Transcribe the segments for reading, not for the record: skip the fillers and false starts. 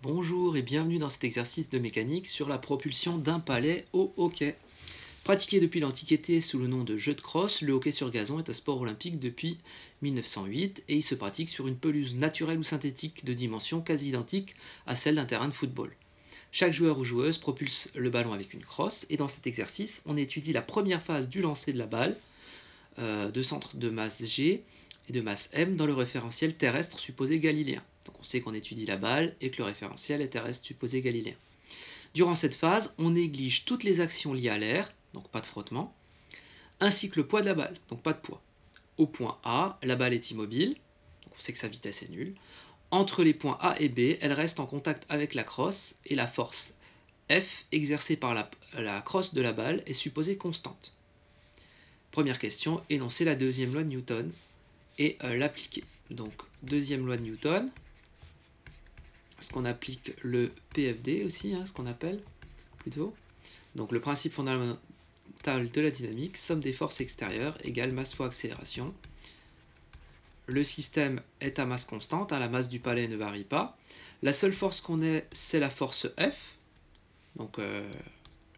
Bonjour et bienvenue dans cet exercice de mécanique sur la propulsion d'un palais au hockey. Pratiqué depuis l'Antiquité sous le nom de jeu de crosse, le hockey sur gazon est un sport olympique depuis 1908 et il se pratique sur une pelouse naturelle ou synthétique de dimension quasi identique à celle d'un terrain de football. Chaque joueur ou joueuse propulse le ballon avec une crosse et dans cet exercice, on étudie la première phase du lancer de la balle de centre de masse G et de masse M dans le référentiel terrestre supposé galiléen. Donc on sait qu'on étudie la balle et que le référentiel est terrestre supposé galiléen. Durant cette phase, on néglige toutes les actions liées à l'air, donc pas de frottement, ainsi que le poids de la balle, donc pas de poids. Au point A, la balle est immobile, donc on sait que sa vitesse est nulle. Entre les points A et B, elle reste en contact avec la crosse et la force F exercée par la crosse de la balle est supposée constante. Première question, énoncer la deuxième loi de Newton et l'appliquer. Donc, deuxième loi de Newton, ce qu'on applique le PFD aussi, ce qu'on appelle plutôt. Donc, le principe fondamental de la dynamique, somme des forces extérieures égale masse fois accélération. Le système est à masse constante, la masse du palais ne varie pas. La seule force qu'on ait, c'est la force F, donc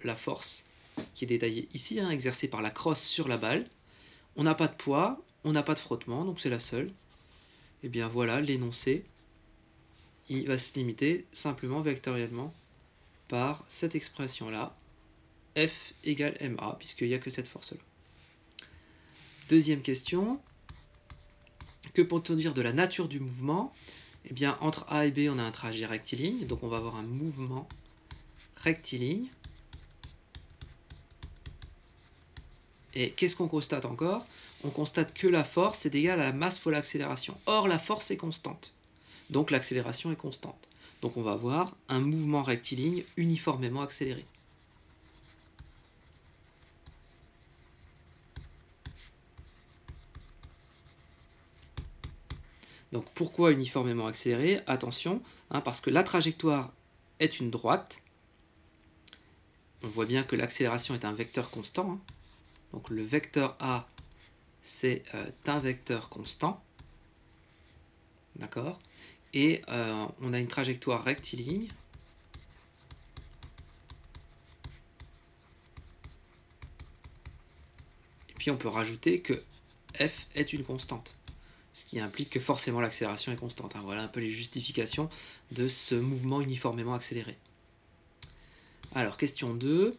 la force qui est détaillée ici, exercée par la crosse sur la balle. On n'a pas de poids, on n'a pas de frottement, donc c'est la seule. Et bien voilà, l'énoncé, il va se limiter simplement vectoriellement par cette expression-là, F égale ma, puisqu'il n'y a que cette force-là. Deuxième question, que peut-on dire de la nature du mouvement? Eh bien, entre A et B, on a un trajet rectiligne, donc on va avoir un mouvement rectiligne. Et qu'est-ce qu'on constate encore? On constate que la force est égale à la masse fois l'accélération. Or, la force est constante, donc l'accélération est constante. Donc on va avoir un mouvement rectiligne uniformément accéléré. Donc pourquoi uniformément accéléré? Attention, parce que la trajectoire est une droite. On voit bien que l'accélération est un vecteur constant. Donc le vecteur A, c'est un vecteur constant. D'accord? Et on a une trajectoire rectiligne. Et puis on peut rajouter que F est une constante. Ce qui implique que forcément l'accélération est constante. Voilà un peu les justifications de ce mouvement uniformément accéléré. Alors, question 2.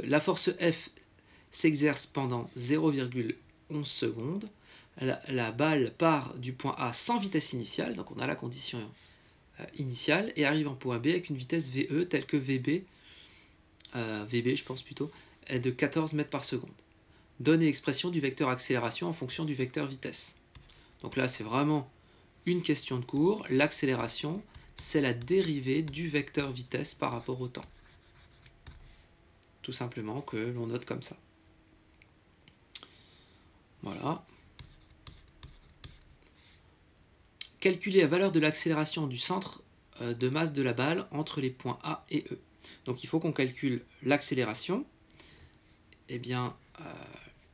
La force F s'exerce pendant 0,11 secondes. La balle part du point A sans vitesse initiale, donc on a la condition initiale, et arrive en point B avec une vitesse VE telle que VB je pense plutôt, est de 14 mètres par seconde. Donne expression du vecteur accélération en fonction du vecteur vitesse. Donc là, c'est vraiment une question de cours. L'accélération, c'est la dérivée du vecteur vitesse par rapport au temps. Tout simplement que l'on note comme ça. Voilà. Calculer la valeur de l'accélération du centre de masse de la balle entre les points A et E. Donc il faut qu'on calcule l'accélération. Eh bien,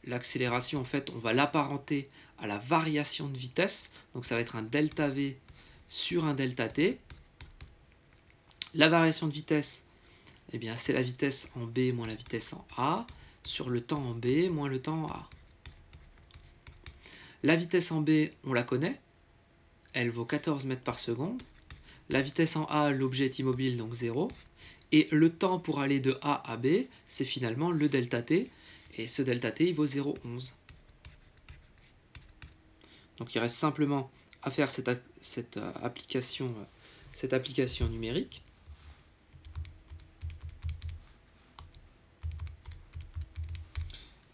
l'accélération, en fait, on va l'apparenter à la variation de vitesse. Donc ça va être un delta V sur un delta T. La variation de vitesse, eh bien, c'est la vitesse en B moins la vitesse en A sur le temps en B moins le temps en A. La vitesse en B, on la connaît. Elle vaut 14 mètres par seconde. La vitesse en A, l'objet est immobile, donc 0. Et le temps pour aller de A à B, c'est finalement le delta T. Et ce delta T, il vaut 0,11. Donc il reste simplement à faire cette application numérique.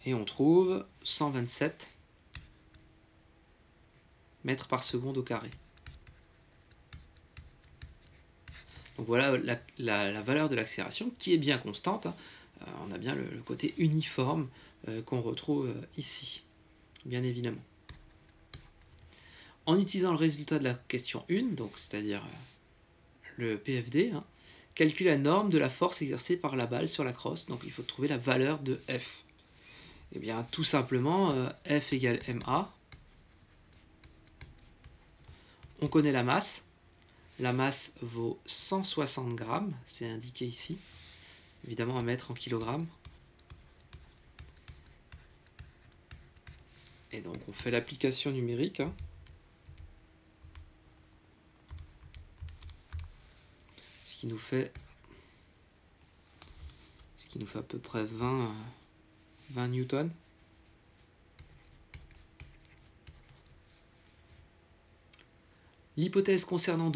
Et on trouve 127 mètres par seconde au carré. Donc voilà la valeur de l'accélération qui est bien constante. On a bien le côté uniforme qu'on retrouve ici, bien évidemment. En utilisant le résultat de la question 1, donc c'est-à-dire le PFD, calcule la norme de la force exercée par la balle sur la crosse. Donc il faut trouver la valeur de F. Et bien tout simplement, F égale ma. On connaît la masse. La masse vaut 160 grammes, c'est indiqué ici, évidemment à mettre en kilogrammes. Et donc on fait l'application numérique. Hein. Ce qui nous fait à peu près 20 newtons. L'hypothèse concernant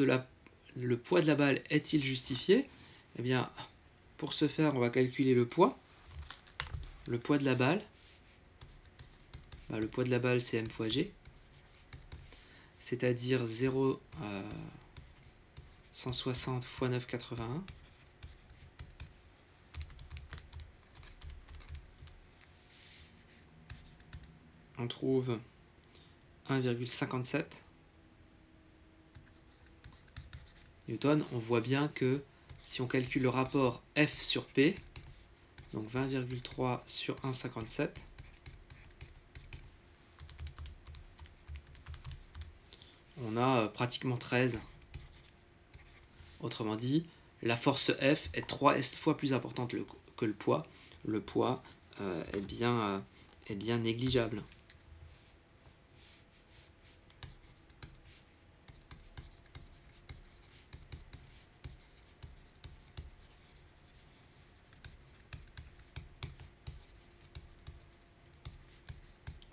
le poids de la balle est-il justifié? Eh bien, pour ce faire, on va calculer le poids. Le poids de la balle. Le poids de la balle, c'est m fois g. C'est-à-dire 160 fois 9,81. On trouve 1,57 newton. On voit bien que si on calcule le rapport F sur P, donc 20,3 sur 1,57, on a pratiquement 13. Autrement dit, la force F est 3 fois plus importante que le poids. Le poids est bien négligeable.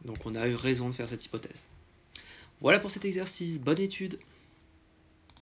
Donc on a eu raison de faire cette hypothèse. Voilà pour cet exercice, bonne étude.